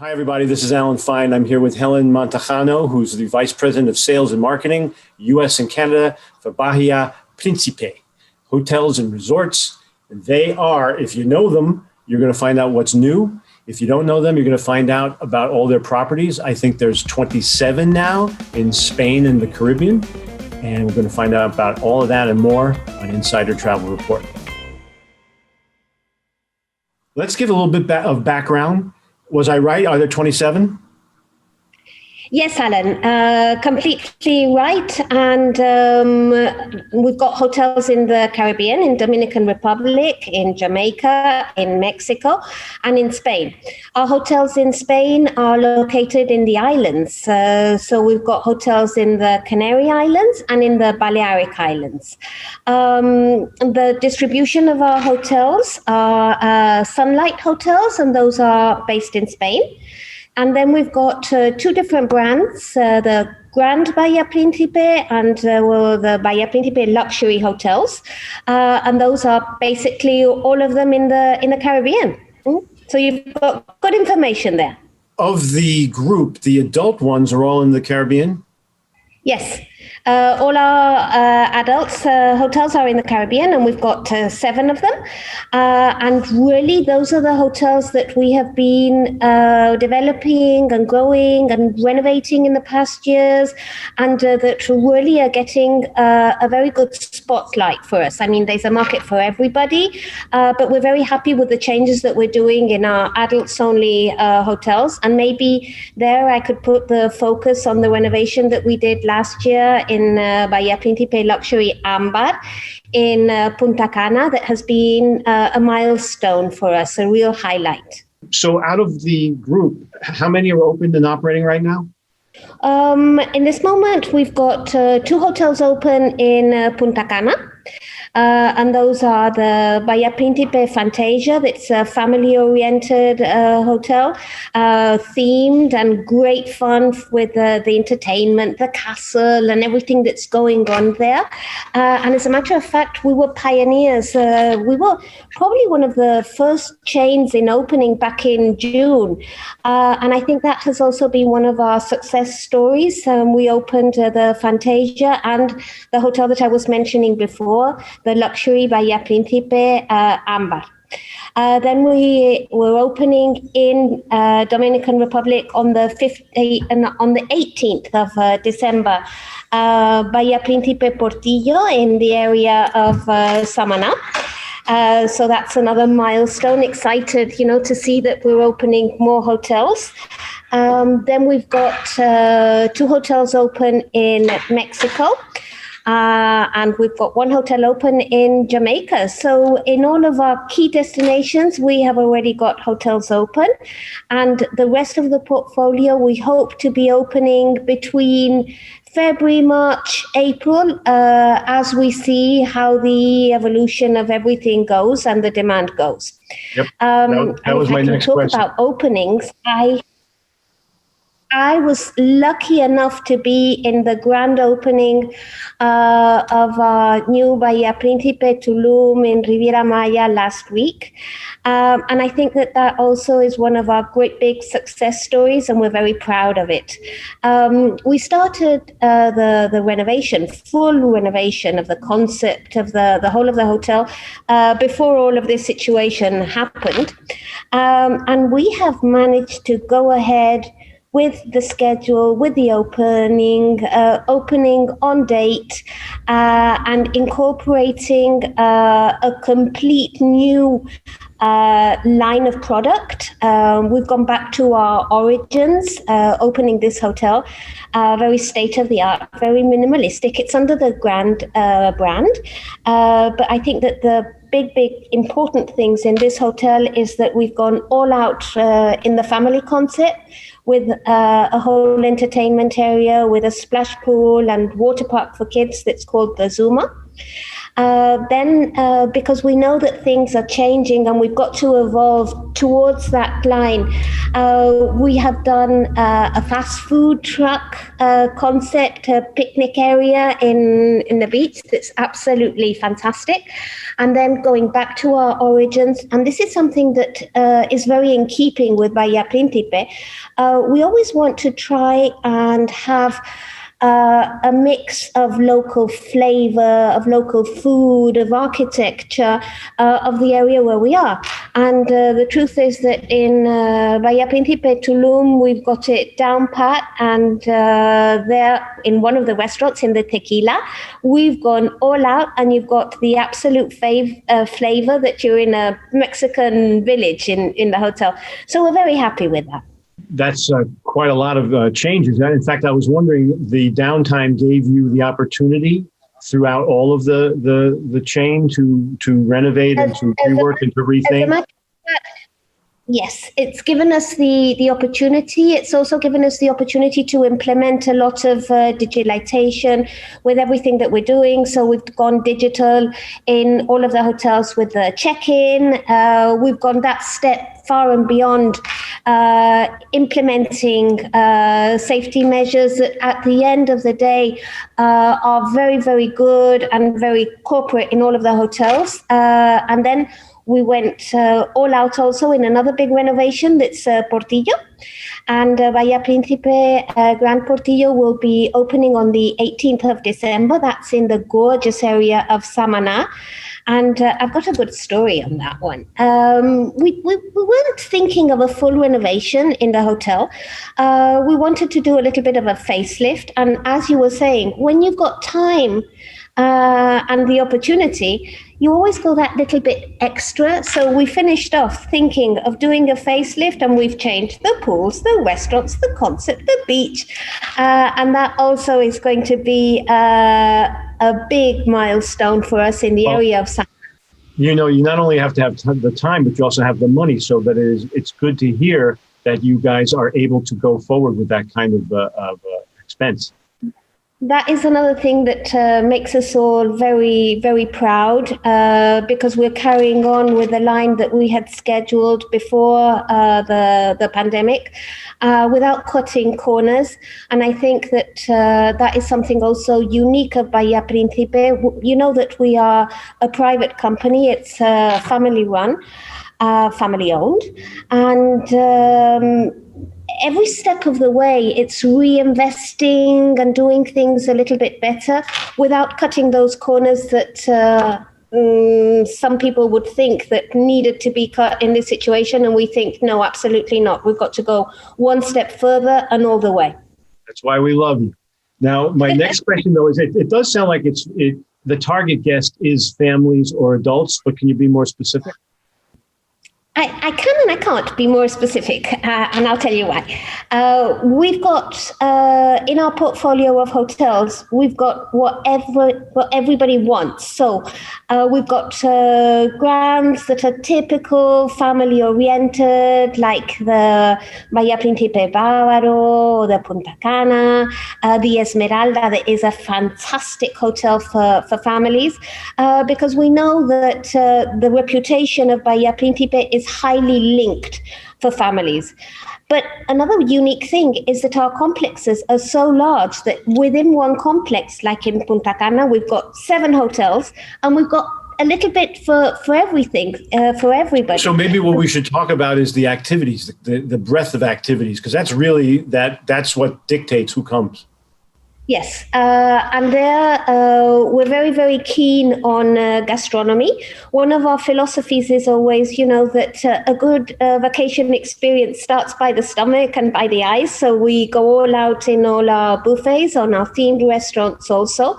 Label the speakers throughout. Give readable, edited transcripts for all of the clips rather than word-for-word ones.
Speaker 1: Hi, everybody. This is Alan Fine. I'm here with Helen Montejano, who's the Vice President of Sales and Marketing, US and Canada for Bahia Principe, hotels and resorts. They are, if you know them, you're going to find out what's new. If you don't know them, you're going to find out about all their properties. I think there's 27 now in Spain and the Caribbean. And we're going to find out about all of that and more on Insider Travel Report. Let's give a little bit of background. Was I right? Are there 27?
Speaker 2: Yes, Alan, completely right. And we've got hotels in the Caribbean, in Dominican Republic, in Jamaica, in Mexico, and in Spain. Our hotels in Spain are located in the islands. So we've got hotels in the Canary Islands and in the Balearic Islands. The distribution of our hotels are Sunlight hotels, and those are based in Spain. And then we've got two different brands, the Grand Bahia Principe and the Bahia Principe luxury hotels. And those are basically all of them in the Caribbean. So you've got good information there.
Speaker 1: Of the group, the adult ones are all in the Caribbean?
Speaker 2: Yes. All our adults hotels are in the Caribbean, and we've got 7 of them. And really, those are the hotels that we have been developing and growing and renovating in the past years, and that really are getting a very good spotlight for us. I mean, there's a market for everybody, but we're very happy with the changes that we're doing in our adults-only hotels. And maybe there I could put the focus on the renovation that we did last year in Bahia Principe Luxury Ambar in Punta Cana. That has been a milestone for us, a real highlight.
Speaker 1: So out of the group, how many are open and operating right now?
Speaker 2: In this moment, we've got 2 hotels open in Punta Cana. And those are the Bahia Principe Fantasia. That's a family-oriented hotel, themed and great fun with the entertainment, the castle, and everything that's going on there. And as a matter of fact, we were pioneers. We were probably one of the first chains in opening back in June. And I think that has also been one of our success stories. We opened the Fantasia and the hotel that I was mentioning before, the luxury Bahia Principe Ambar. Then we were opening in Dominican Republic on the 18th of December, Bahia Principe Portillo in the area of Samaná. So that's another milestone. Excited, to see that we're opening more hotels. Then we've got 2 hotels open in Mexico. And we've got 1 hotel open in Jamaica. So in all of our key destinations, we have already got hotels open. And the rest of the portfolio, we hope to be opening between February, March, April, as we see how the evolution of everything goes and the demand goes.
Speaker 1: Yep. That was my next question.
Speaker 2: About openings, I was lucky enough to be in the grand opening of our new Bahia Principe Tulum in Riviera Maya last week. And I think that also is one of our great big success stories, and we're very proud of it. We started the renovation, full renovation of the concept of the whole of the hotel before all of this situation happened. And we have managed to go ahead with the schedule, with the opening on date, and incorporating a complete new line of product. We've gone back to our origins, opening this hotel, very state-of-the-art, very minimalistic. It's under the Grand brand, but I think that the big important things in this hotel is that we've gone all out in the family concept, with a whole entertainment area with a splash pool and water park for kids that's called the Zuma. Then, because we know that things are changing and we've got to evolve towards that line, we have done a fast food truck concept, a picnic area in the beach that's absolutely fantastic. And then going back to our origins, and this is something that is very in keeping with Bahia Principe, we always want to try and have a mix of local flavor, of local food, of architecture, of the area where we are. And the truth is that in Bahia Principe, Tulum, we've got it down pat. And there, in one of the restaurants in the Tequila, we've gone all out, and you've got the absolute flavor that you're in a Mexican village in the hotel. So we're very happy with that.
Speaker 1: That's quite a lot of changes. In fact, I was wondering, the downtime gave you the opportunity throughout all of the chain to renovate and to rework and to rethink?
Speaker 2: Yes, it's given us the opportunity. It's also given us the opportunity to implement a lot of digitalization with everything that we're doing. So we've gone digital in all of the hotels with the check-in. We've gone that step far and beyond, implementing safety measures that at the end of the day are very, very good and very corporate in all of the hotels. And then we went all out also in another big renovation that's Portillo. And Bahia Principe Grand Portillo will be opening on the 18th of December. That's in the gorgeous area of Samaná. And I've got a good story on that one. We weren't thinking of a full renovation in the hotel. We wanted to do a little bit of a facelift. And as you were saying, when you've got time and the opportunity, you always go that little bit extra. So we finished off thinking of doing a facelift, and we've changed the pools, the restaurants, the concept, the beach. And that also is going to be a big milestone for us in the area of San.
Speaker 1: You know, you not only have to have the time, but you also have the money. So that it's good to hear that you guys are able to go forward with that kind of expense.
Speaker 2: That is another thing that makes us all very, very proud, because we're carrying on with the line that we had scheduled before the pandemic, without cutting corners. And I think that that is something also unique of Bahia Principe. You know that we are a private company. It's family run, family owned. And every step of the way, it's reinvesting and doing things a little bit better without cutting those corners that some people would think that needed to be cut in this situation. And we think, no, absolutely not. We've got to go one step further and all the way. That's
Speaker 1: why we love you. Now, my next question, though, is it does sound like the target guest is families or adults, but can you be more specific?
Speaker 2: I can and I can't be more specific, and I'll tell you why. We've got, in our portfolio of hotels, we've got what everybody wants. So we've got grands that are typical, family-oriented, like the Bahia Principe Bávaro, the Punta Cana, the Esmeralda, that is a fantastic hotel for families, because we know that the reputation of Bahia Principe is highly linked for families. But another unique thing is that our complexes are so large that within one complex, like in Punta Cana, we've got 7 hotels, and we've got a little bit for everything, for everybody. So maybe what we should talk about is the activities, the breadth of activities, because that's really, that's what dictates who comes. Yes, and there we're very, very keen on gastronomy. One of our philosophies is always, that a good vacation experience starts by the stomach and by the eyes. So we go all out in all our buffets, on our themed restaurants also.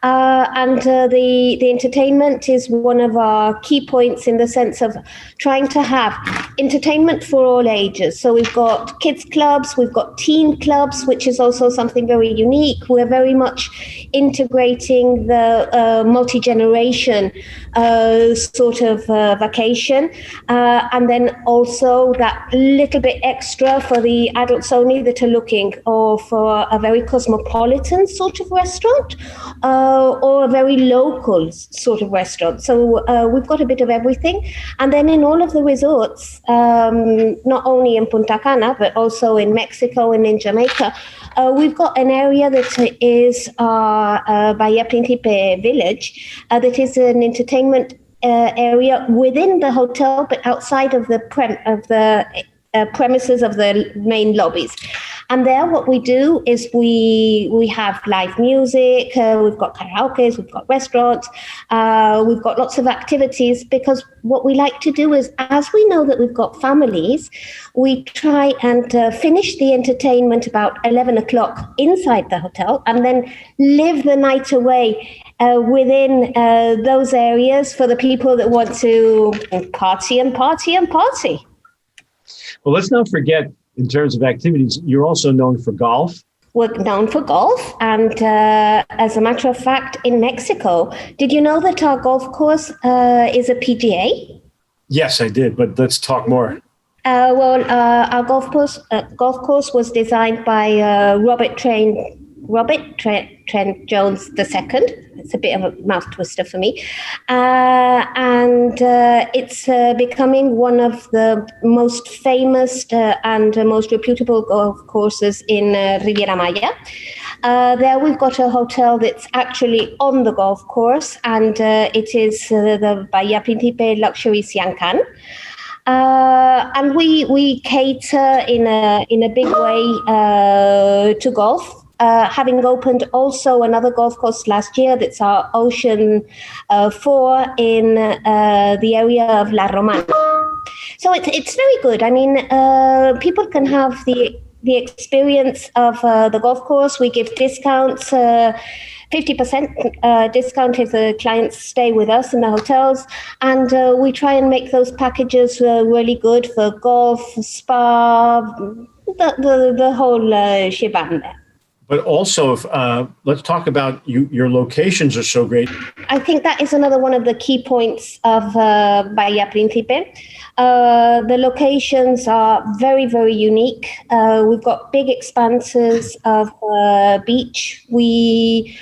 Speaker 2: And the entertainment is one of our key points, in the sense of trying to have entertainment for all ages. So we've got kids clubs, we've got teen clubs, which is also something very unique. week. We're very much integrating the multi-generation sort of vacation. And then also that little bit extra for the adults only that are looking or for a very cosmopolitan sort of restaurant or a very local sort of restaurant. So we've got a bit of everything. And then in all of the resorts, not only in Punta Cana, but also in Mexico and in Jamaica, we've got an area that is our Bahia Principe village, that is an entertainment area within the hotel, but outside of the premises of the main lobbies. And there what we do is we have live music, we've got karaoke, we've got restaurants, we've got lots of activities, because what we like to do is, as we know that we've got families, we try and finish the entertainment about 11 o'clock inside the hotel and then live the night away within those areas for the people that want to party and party and party.
Speaker 1: Well, let's not forget, in terms of activities, you're also known for golf.
Speaker 2: We're known for golf. And as a matter of fact, in Mexico, did you know that our golf course is a PGA?
Speaker 1: Yes, I did. But let's talk more.
Speaker 2: Our golf course was designed by Robert Trent Jones II. It's a bit of a mouth twister for me. And it's becoming one of the most famous and most reputable golf courses in Riviera Maya. There we've got a hotel that's actually on the golf course, and it is the Bahia Principe Luxury Siancan. And we cater in a big way to golf. Having opened also another golf course last year, that's our Ocean 4 in the area of La Romana. So it's very good. I mean, people can have the experience of the golf course. We give discounts, 50% discount if the clients stay with us in the hotels. And we try and make those packages really good for golf, spa, the whole shebang there.
Speaker 1: But also, let's talk about your locations are so great.
Speaker 2: I think that is another one of the key points of Bahia Principe. The locations are very, very unique. We've got big expanses of beach. We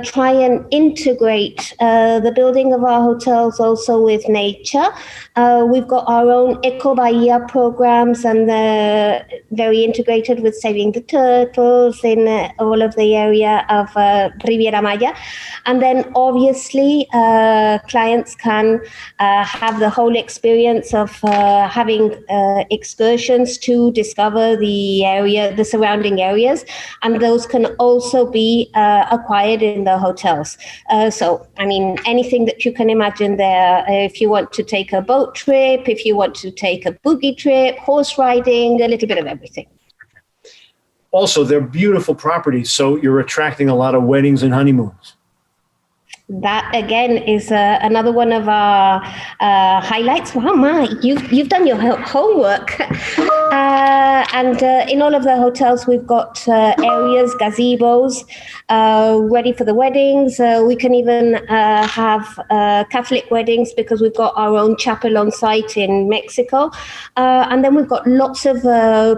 Speaker 2: try and integrate the building of our hotels also with nature. We've got our own Eco Bahia programs, and very integrated with saving the turtles in all of the area of Riviera Maya. And then obviously clients can have the whole experience of having excursions to discover the area, the surrounding areas, and those can also be acquired in the hotels. So, I mean, anything that you can imagine there. If you want to take a boat trip, if you want to take a boogie trip, horse riding, a little bit of everything.
Speaker 1: Also, they're beautiful properties, so you're attracting a lot of weddings and honeymoons.
Speaker 2: That again is another one of our highlights. Wow, my, you've done your homework. And in all of the hotels, we've got areas, gazebos, ready for the weddings. We can even have Catholic weddings because we've got our own chapel on site in Mexico. And then we've got lots of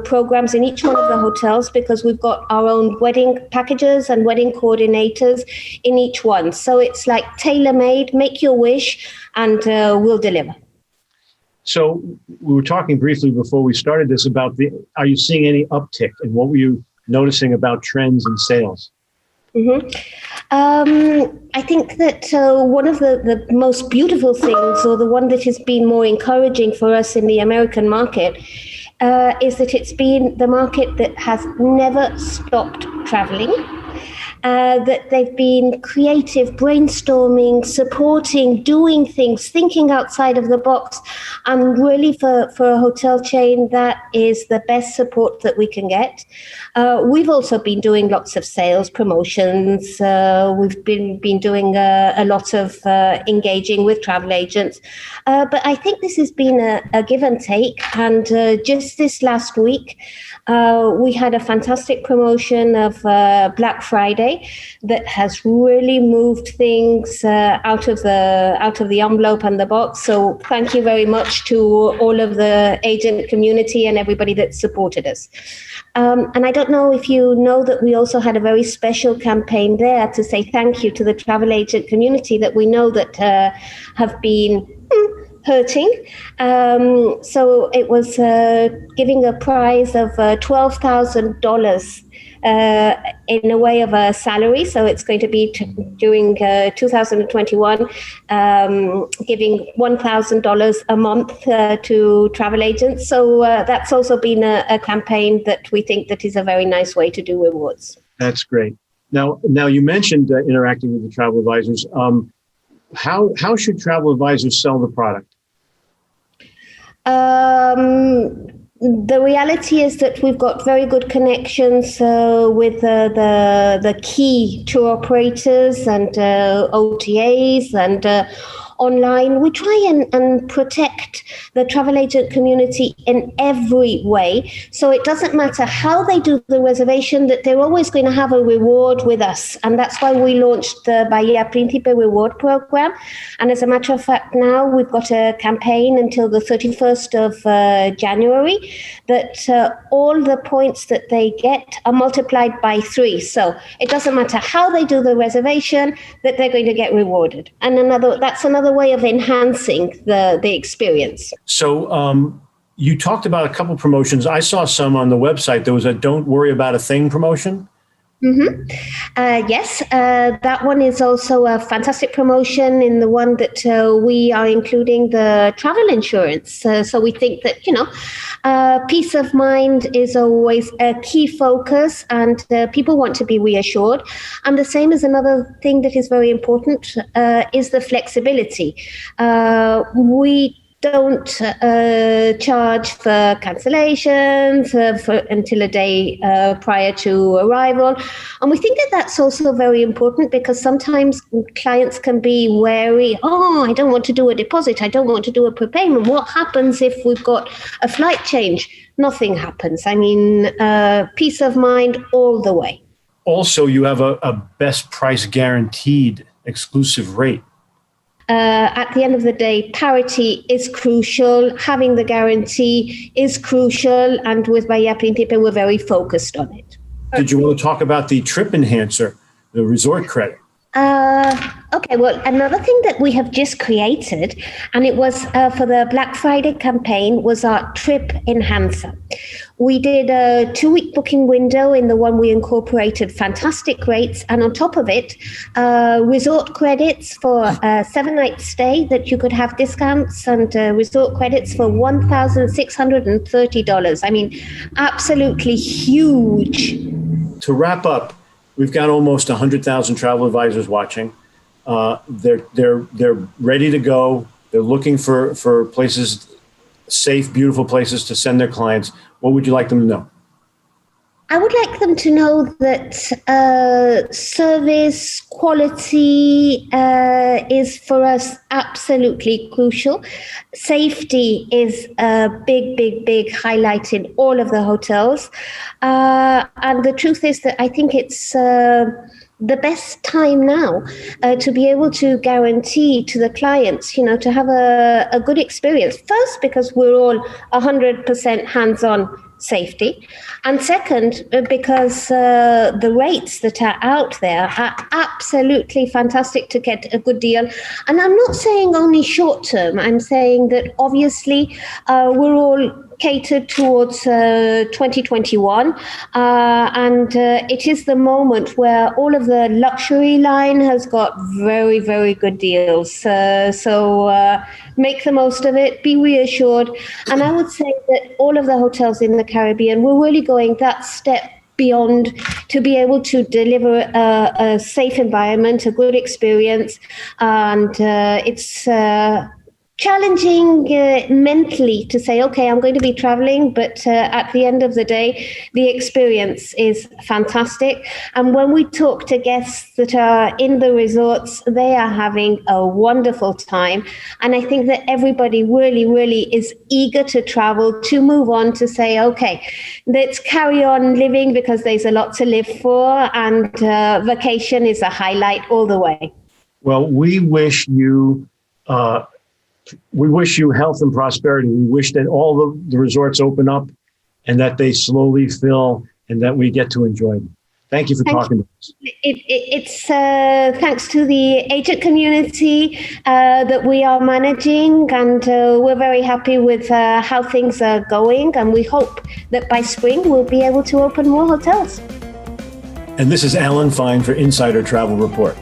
Speaker 2: programs in each one of the hotels because we've got our own wedding packages and wedding coordinators in each one. So it's like tailor-made, make your wish, and we'll deliver.
Speaker 1: So we were talking briefly before we started this about are you seeing any uptick, and what were you noticing about trends and sales?
Speaker 2: Mm-hmm. I think that one of the most beautiful things, or the one that has been more encouraging for us in the American market, is that it's been the market that has never stopped traveling. that they've been creative, brainstorming, supporting, doing things, thinking outside of the box. And really for a hotel chain, that is the best support that we can get. We've also been doing lots of sales promotions. We've been doing a lot of engaging with travel agents. But I think this has been a give and take. And just this last week, we had a fantastic promotion of Black Friday that has really moved things out of the envelope and the box. So thank you very much to all of the agent community and everybody that supported us. And I don't know if you know that we also had a very special campaign there to say thank you to the travel agent community that we know that have been hurting. So it was giving a prize of $12,000 in a way of a salary. So it's going to be during 2021, giving $1,000 a month to travel agents. So that's also been a campaign that we think that is a very nice way to do rewards.
Speaker 1: That's great. Now you mentioned interacting with the travel advisors. How should travel advisors sell the product?
Speaker 2: The reality is that we've got very good connections with the key tour operators and OTAs and online. We try and protect the travel agent community in every way. So it doesn't matter how they do the reservation, that they're always going to have a reward with us. And that's why we launched the Bahia Principe reward program. And as a matter of fact, now we've got a campaign until the 31st of January that all the points that they get are multiplied by 3. So it doesn't matter how they do the reservation, that they're going to get rewarded. And that's another way of enhancing the experience.
Speaker 1: So you talked about a couple promotions. I saw some on the website. There was a "Don't Worry About a Thing" promotion.
Speaker 2: Mm-hmm. Yes, that one is also a fantastic promotion in the one that we are including the travel insurance. So we think that, peace of mind is always a key focus and people want to be reassured. And the same as another thing that is very important is the flexibility. We don't charge for cancellations until a day prior to arrival. And we think that that's also very important because sometimes clients can be wary. Oh, I don't want to do a deposit. I don't want to do a prepayment. What happens if we've got a flight change? Nothing happens. I mean, peace of mind all the way.
Speaker 1: Also, you have a best price guaranteed exclusive rate.
Speaker 2: At the end of the day, parity is crucial. Having the guarantee is crucial. And with Bahia Principe, we're very focused on it.
Speaker 1: Did you want to talk about the trip enhancer, the resort credit?
Speaker 2: Okay, well, another thing that we have just created, and it was for the Black Friday campaign, was our trip enhancer. We did a 2-week booking window. In the one we incorporated fantastic rates, and on top of it, resort credits for a 7-night stay that you could have discounts, and resort credits for $1,630. I mean, absolutely huge.
Speaker 1: To wrap up, we've got almost 100,000 travel advisors watching. They're ready to go. They're looking for places, safe, beautiful places to send their clients. What would you like them to know?
Speaker 2: I would like them to know that service quality is for us absolutely crucial. Safety is a big highlight in all of the hotels. And the truth is that I think it's the best time now to be able to guarantee to the clients, to have a good experience. First, because we're all 100% hands-on safety. And second, because the rates that are out there are absolutely fantastic to get a good deal. And I'm not saying only short term. I'm saying that obviously we're all catered towards 2021. And it is the moment where all of the luxury line has got very, very good deals. So make the most of it, be reassured. And I would say that all of the hotels in the Caribbean, we're really going that step beyond to be able to deliver a safe environment, a good experience. And it's challenging mentally to say, okay, I'm going to be traveling, but at the end of the day, the experience is fantastic. And when we talk to guests that are in the resorts, they are having a wonderful time. And I think that everybody really, really is eager to travel, to move on, to say, okay, let's carry on living because there's a lot to live for, and vacation is a highlight all the way.
Speaker 1: Well, we wish you health and prosperity. We wish that all the resorts open up and that they slowly fill and that we get to enjoy them. Thank you for talking to us.
Speaker 2: It's thanks to the agent community that we are managing, and we're very happy with how things are going. And we hope that by spring we'll be able to open more hotels.
Speaker 1: And this is Alan Fine for Insider Travel Report.